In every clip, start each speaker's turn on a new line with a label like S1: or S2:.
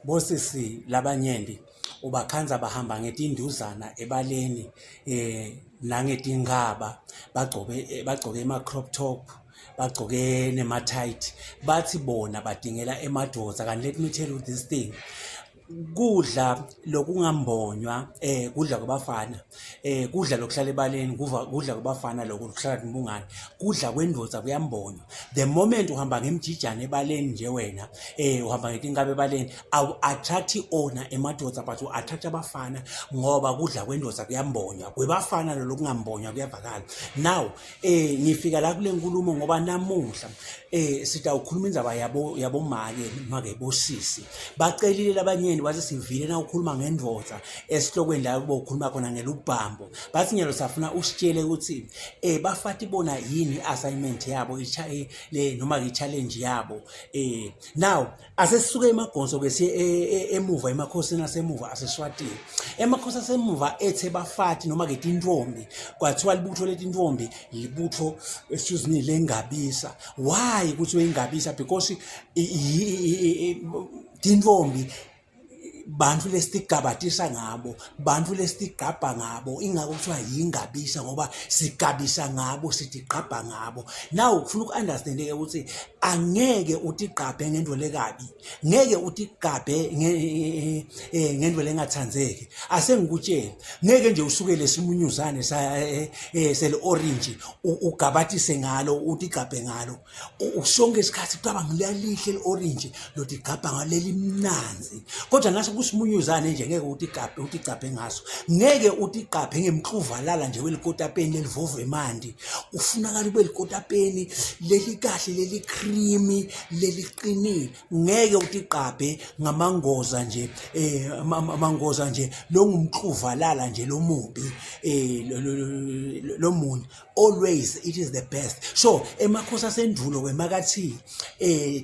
S1: Bosisi labanyendi ubakhanza bahamba ngetinduzana ebaleni nangetingaba bagcoke ama crop top bagcoke nema tight bathi bona badingela emadoda. Kanti let me tell you this thing, kudla lokungambonywa kudla kwabafana, kudla lokuhlala ebaleni kudla kwabafana lokuhlala kumbungane, kudla kwendoda kuyambonywa. The moment uhamba ngemjijana ebaleni nje wena uhamba ngetinkabe ebaleni awu attract ona emadoda but u-attract abafana ngoba kudla kwendoda kuyambonywa, kwebafana lokungambonywa kuyavakala. Now ngifika la kule nkulumo ngoba namuhla sitawukhuluma indzaba yabo make bosisi bacelile labanyeni bathi sivile na ukhuluma ngendoda esihlokweni la kubo ukhuluma khona ngelubhambo, bathi nyalo safuna usitshele ukuthi bafati bona yini assignment yabo noma i-challenge yabo. Now asesisuke emagonzo bese emuva emakhosini asemuva aseswatini, emakhosi asemuva ethe bafati noma ke Intfombi kwathiwa libutho letintfombi libutho excuse me lengabisa. Why kuthiwe Ingabisa? Because Intfombi bantu lesitigabatisa ngabo, bantu lesitigabha ngabo, ingakho kuthiwa yingabisa ngoba sigabisa ngabo sitigabha ngabo. Now ufuna uku-understand-ke ukuthi angeke utigabhe ngento lekabi, ngeke utigabhe ngento lengathandzeki. Asengikutshela ngeke nje usukele simunyuzane sele orange ugabathise ngalo utigabhe ngalo usonke isikhathi kucaba ngilalihle le-orange lotigabha ngalo lelimnanzi, kodwa naso kusimunyuzane nje ngeke utigabhe ngaso, ngeke utigabhe ngemxuvalala nje welikotapeni lelivovo emandi. Ufunakala ube likotapeni leli kahle leli creamy leliqinile, ngeke utigabhe ngamangoza nje amangoza nje longumxuvalala nje lomubi lomuni. Always it is the best. So emakhosi asendulo kwemakathi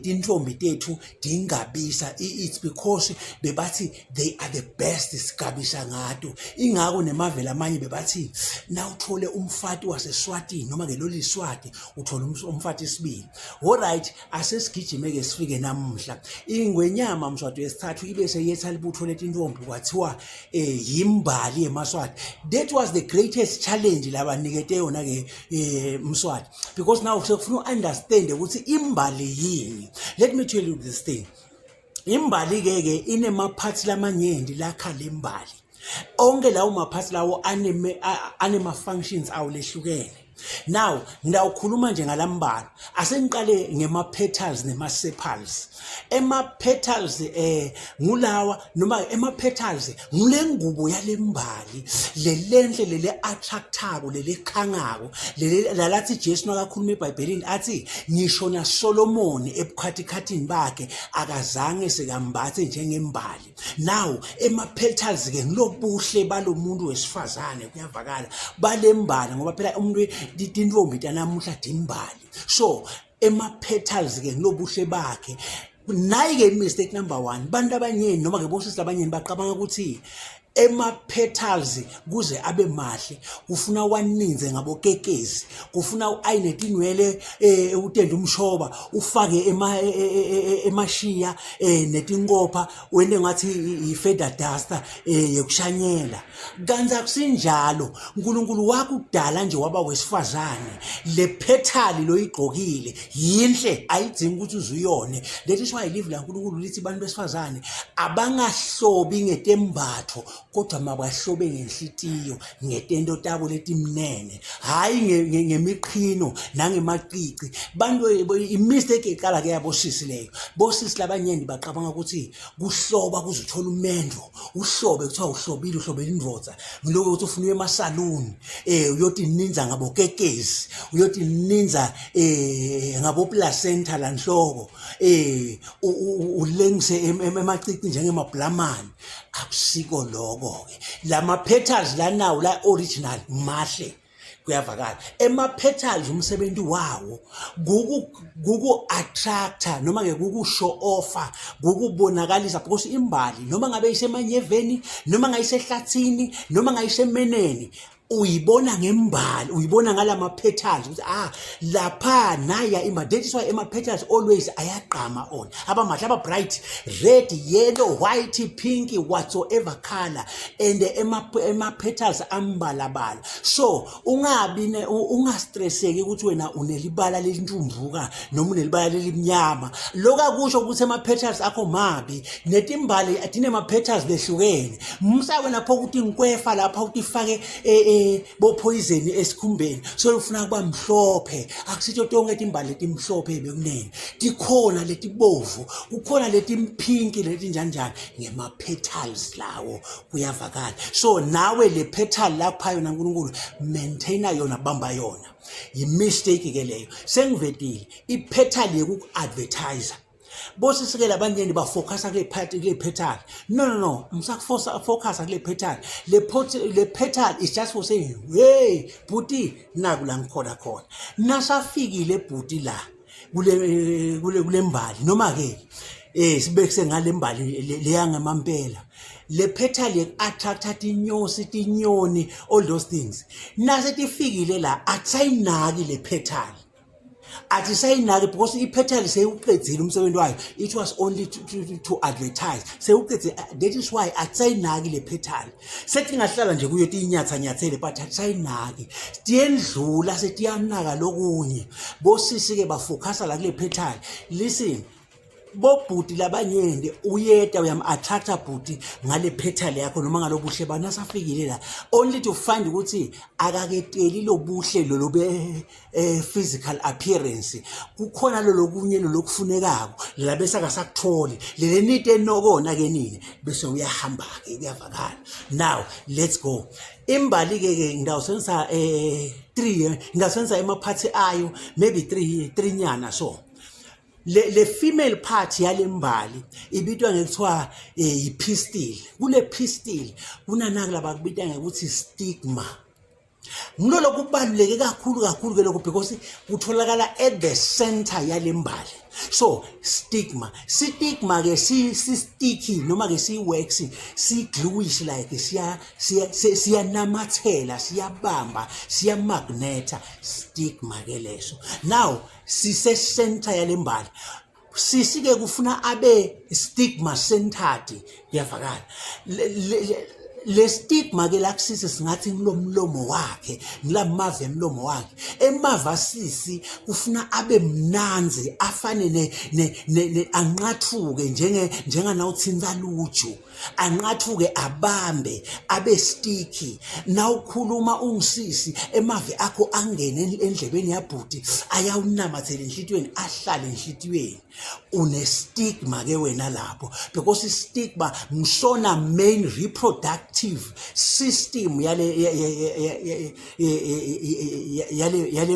S1: tintfombi tethu dingabisa, it's because bebathi they are the best sigabisa ngato. Ingako nemavela amanye bebathi na uthole umfati waseSwatini noma ke loli Swati uthola umfati isibili. Alright, asesigijime ke sifike namhla ingwenyama mshado wesithathu ibe seyetha libutho letintfombi kwathiwa Imbali emaswati. That was the greatest challenge labanikete yona ke Mswati, because now sekufuna understand ukuthi Imbali yini. Let me tell you this thing, Imbali ke inemaphathi lamanyenti lakhala Imbali, onke lawo maphathi lawo anema functions awu lehlukene. Now ngidawukhuluma nje ngalambala, asengiqale ngema petals nema sepals. Ema petals ngulawa noma ema petals ngulengubo yalembali lelenhle lele attractable lele khangako lalathi Jesu nakakhuluma eBhayibhelini athi ngisho na Solomon ebukhwathikhathini bakhe akazange sekambathe njengembali. Now ema petals ke ngilobuhle balomuntu wesifazane kuyavakala balembali ngoba phela umuntu tintfombi tanamuhla dimbali. So ema petals ke ngilobuhle bakhe. Nayi ke mistake number 1, bantu abanyeni noma ke bosisi labanyeni baqabanga ukuthi ema petals kuze abe mahle kufuna waninze ngabokekezi, kufuna uayinetinwele utende umshoba ufake emashiya netinkopha wende ngathi i-feather duster yekushanyela. Kanti akusinjalo, uNkulunkulu wakudala nje waba wesifazane, le petali loyigqokile yinhle ayidzingi ukuthi uzuyone. That is why ilivli laNkulunkulu lithi bantu besifazane abangahlobi ngetembatho kodwa mabahlobe ngenhlitiyo ngetento tabo letimnene, hayi ngemiqhino nangemaqiqi. Bantu imistake eqala ke yabosisi leyo. Bosisi labanyeni baqabanga ukuthi kuhloba kuzuthola umendo, uhlobe kuthiwa uhlobile uhlobela indvodza. Ngiloko ukuthi ufuna emasaluni uyoti ninza ngabokekezi, uyoti ninza ngabo placenta la nhloko ulengise emaqiqi njengemablamani. Akusiko lokho ke lama petals la nawo la original mahle kuyavakala. Ema petals umsebenzi wawo gugu attractor noma ke gugu show offer, gukubonakalisa, because Imbali noma ngabe isemanyeveni noma ngayisehlathini noma ngayisemeneni uyibona ngembali, uyibona ngalama petals ukuthi lapha naya imbali. That is why ema petals always ayagqama on abamahle aba bright red, yellow, white, pink, whatsoever color, and ema petals ambalabala. So ungastresseki ukuthi wena unelibala lelintumbuka noma unelibala lelimnyama. Loka kusho ukuthi ema petals akho mabi, netimbali atine ma petals lehlukene. Musa wena pho ukuthi inkwefa lapha ukuthi ifake bo poison esikhumbeni, so ufuna kuba mhlophe. Akusitho tonke etimbali letimhlophe bekunene, tikhona letibovu, kukhona letimpinki, leti njani ngema petals lawo kuyavakala. So nawe le petal lapha yona uNkulunkulu maintaina yona, bamba yona. Yi-mistake ke leyo. Sengivedile ipetal yeku-advertise. Bosisike labanye bafocusa kule petal. No. Focus kule petal. Le petal is just for saying, hey, bhuti naku la ngikhona khona. Nasafikile bhuti la kule mbali noma ke sibekise ngale mbali leyangemampela. Le petal attracta tinyoni, all those things. Nase tifikile la atsayinaki le petal. Athi sayinaki because ipetal seyuqedzile umsebenzi wayo. It was only to advertise. Seyuqedile, that is why atsayinaki le petal. Sethi ngahlala nje kuyo tinyatha but atsayinaki. Tiyendlula setiyanaka lokunye. Bosisi ke bafocusa la kule petal. Listen, bobhuti labanyende uyeta uyam-attracta bhuti ngale petal yakho noma ngalobuhle bana safikile la, only to find ukuthi akaketeli lobuhle lolobe physical appearance. Kukhona lokunye lokufunekako la bese akasakutholi lele nito enokona ke nini bese uyahamba ke kuyavakala. Now let's go. Imbali ke ngidawusenza 3 ngidasenza emaphathi ayo maybe 3 nyana. So le female part yalembali ibitwa ngekuthiwa ipistil. Kule pistil kunanaki labakubita ngekuthi stigma. Ngilolo kubaluleke kakhulu ke lokho because kutholakala at the center yalembali. So stigma ke si sticky noma ke si waxy, si gluish, like siya namathela, siyabamba, siya magneta. Stigma ke leso. Now sise center yalembali. Sisike kufuna abe stigma centered, kuyavakala. Le stigma ke lakusisi singathi ngilomlomo wakhe, ngilamava emlomo wakhe. Emava sisi kufuna abe mnanzi, afane anqathuke njengana uthinta luju, anqathuke abambe, abe sticky. Na ukhuluma ungisisi emavi akho angene endlebeni yabhuti, ayawunamathela enhlitweni, ahlale enhlitweni. Une stigma ke wena lapho because stigma ngishona main reproductive system yale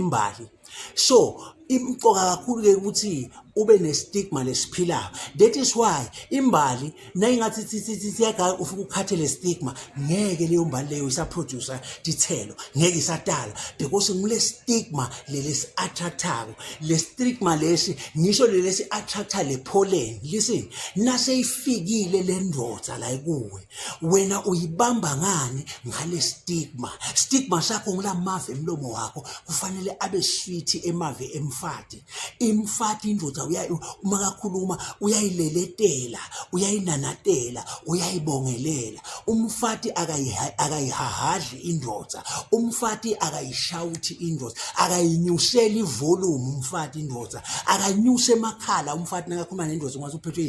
S1: mbali. So imqoka kakhulu ke ukuthi ube nestigma lesiphilayo. That is why imbali nayingathi siyagaka ufika ukhathele stigma, ngeke leyo mbali leyo isaproducer tithelo, ngeke isatala because ngule stigma lelesi attractako. Le stigma lesi ngisho lelesi attracta le pollen. Listen, nase ifikile le ndvodza la kuwe, wena uyibamba ngani ngale stigma. Stigma sakho ngilamava emlomo wakho kufanele abe sweet emave emfati. Imfati indvodza uma kakhuluma uyayileletela, uyayinanatela, uyayibongelela. Umfati akayihahadli indvodza, umfati akayishawuthi indvodza, akayinyuseli ivolume umfati indvodza, akanyuse emakhala umfati nakakhuluma nendvodza ungathi uphethwe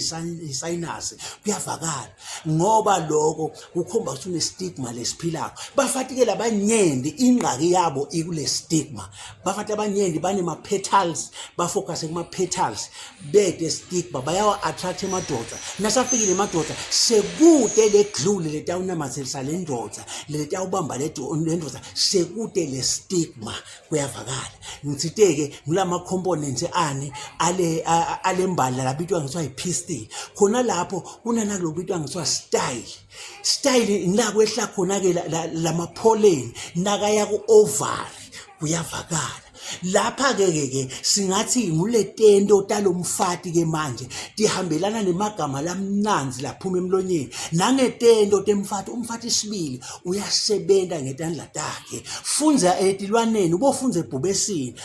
S1: isayinasi, kuyavakala. Ngoba lokho kukhomba ukuthi une stigma lesiphilayo. Bafati ke labanyende ingqaki yabo ikule stigma. Bafati abanyende banema petals, bafocus kuma petals, bede stigma, bayawa attract emadoda. Nasafikile emadoda sekude le glue letawunamathelisa le ndodza, letawubamba le ndodza, sekude le stigma, kuyavakala. Ngitsiteke ngulama components ale mbali labitwa ngithiwa ipistil. Khona lapho kunana lobitwa ngithiwa style ngila kwehla khona ke lama pollen nakaya ku ovary, kuyavakala. lapha ke singathi nguletento talomfati ke manje tihambelana nemagama lamnanzi laphuma emlonyeni nangetento temfati umfati sibili uyasebenza ngetandla takhe funza etilwaneni ubofunza ebhubesini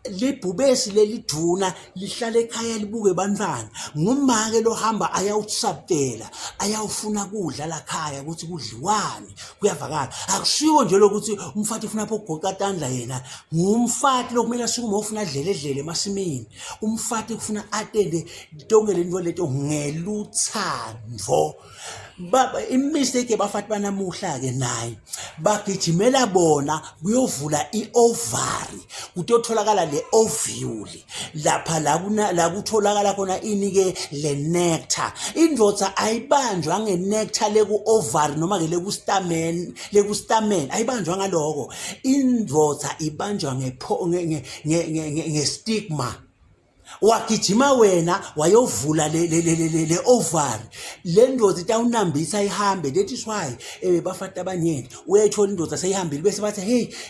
S1: libhubesi leliduna lihlala ekhaya libuke bantwana ngumake lohamba ayawusabtela ayawufuna kudla la khaya ukuthi kudliwani kuyavakala akusiwo nje lokuthi umfati ufuna pho goqatandla yena ngumfati lokumele asukume ufuna adledle emasimini umfati ufuna atende tonke lento leto ngeluthando baba imistake bafati banamuhla ke nayi bagijimela bona kuyovula iovari kutotholakala le ovule lapha la kutholakala khona ini ke le nectar indvodza ayibanjwa ngenectar leku ovari noma ke leku stamen ayibanjwa ngaloko indvodza ibanjwa ngestigma wagijima wena wayovula le ovari le ndodza itawunambisa ihambe that is why bafati abanyeni uyayithola indodza seyihambile bese bathi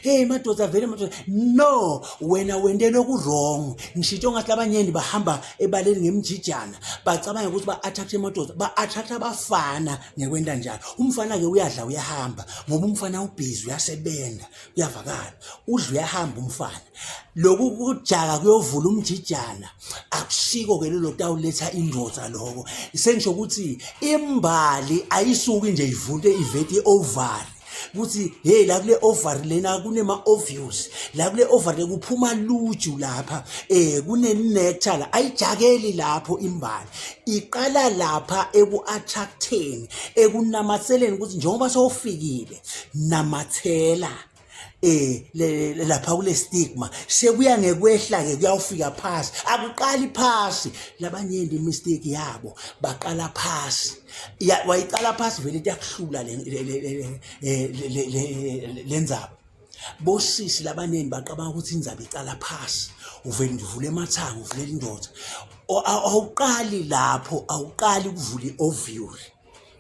S1: hey madodza vele madodza no wena wende lokhu wrong ngishitsho ngathi labanyeni bahamba ebaleni ngemjijana bacabanga ukuthi ba-attract emadodza ba-attract abafana ngekwenda njalo umfana ke uyadla uyahamba ngoba umfana ubhizi uyasebenza uyavakala udla uyahamba umfana lokhu kujaka kuyovula umjijana akusiko ke lelo tawuletha indvodza lokho sengisho ukuthi imbali ayisuki nje ivule ivete ovari kuthi hey la kule ovari lena kunema ovules la kule ovari kuphuma luju lapha kune nectar la ayijakeli lapho imbali iqala lapha eku-attracteni ekunamatheleni ukuthi njengoba sowufikile namathela lapha kule stigma sekuya ngekwehla ke kuyawufika phasi akuqali phasi labanyeni mistake yabo baqala phasi wayiqala phasi vele iyakuhlula lenzaba bosisi labaneni baqabanga ukuthi inzaba iqala phasi uvele ndivule emathanga uvule indodza awuqali lapho awuqali ukuvula iovule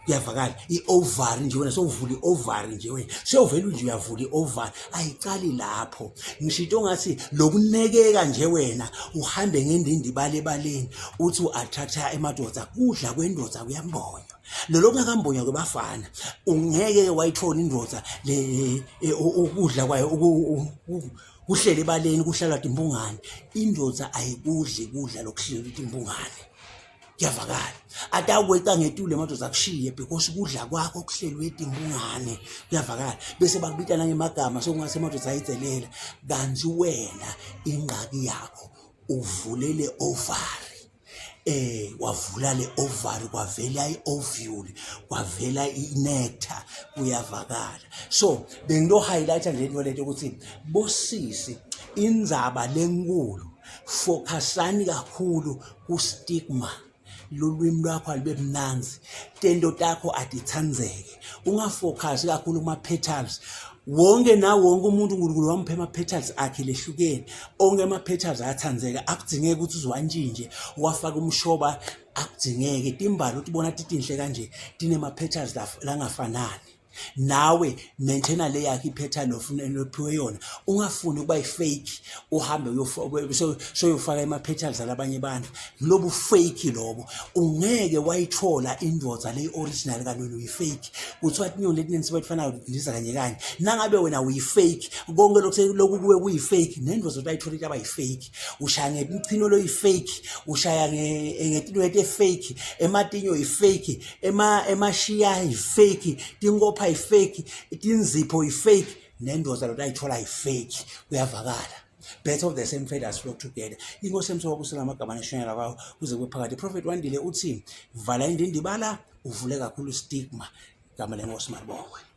S1: kuyavakala iovari nje wena sowuvula iovari nje wena sewuvela nje uyavula iovari ayiqali lapho ngishito ngathi lokunekeka nje wena uhambe ngendindibala ebaleni uthi uattracta emadodza kudla kwendodza kuyambonywa lolo kungakambonywa kwebafana ungeke wayithola indodza ukudla kwayo kuhlele ebaleni kuhlalwa timbungane indodza ayikudli kudla lokuhlela timbungane kuyavakala atawuweca ngetule emadodza akushiye because kudla kwakho kuhlelwe etimbungane kuyavakala bese bakubita nangemagama sokungase emadodza ayidzelela kanti wena ingqaki yakho uvulele ovari wavula le ovari kwavela iovule kwavela inectar kuyavakala so bengilo highlighta nje into letho ukuthi bosisi indzaba lenkulu focusani kakhulu ku stigma lolwimi lwakho alibe mnanzi tento takho atitsandzeke ungafocus kakhulu kuma petals wonke umuntu uNkulunkulu wamphe ama petals akhe lehlukene onke ama petals ayatsandzeka akudingeke ukuthi uzwantshinje wafaka umshoba akudingeke timbali utibona titinhle kanje tinema petals langafanani nawe maintaina le yakhe ipetal ofuna yona ungafuni ukuba ifake uhambe uyofaka ema-petals alabanye abantu lobu fake lobo ungeke wayithola indvodza le original kanti uyifake kuthiwa inyoni letiningi sebefanayo lidiliza kanye kanye nangabe wena uyifake konke lokhu kuwe kuyifake nendvodza utayithola into abayifake ushaya ngemchino lo yifake ushaya ngetino efake ematinyo yifake emashiya yifake tingopha yifake itinzipho yifake nendvodza lotayithola yifake kuyavakala better of the same feathers flock together inkosi emsoka kusela amagama neshonela kwawo kuze kube phakathi prophet wandile uthi vala indindibala uvule kakhulu stigma gama lenkosi malibongwe.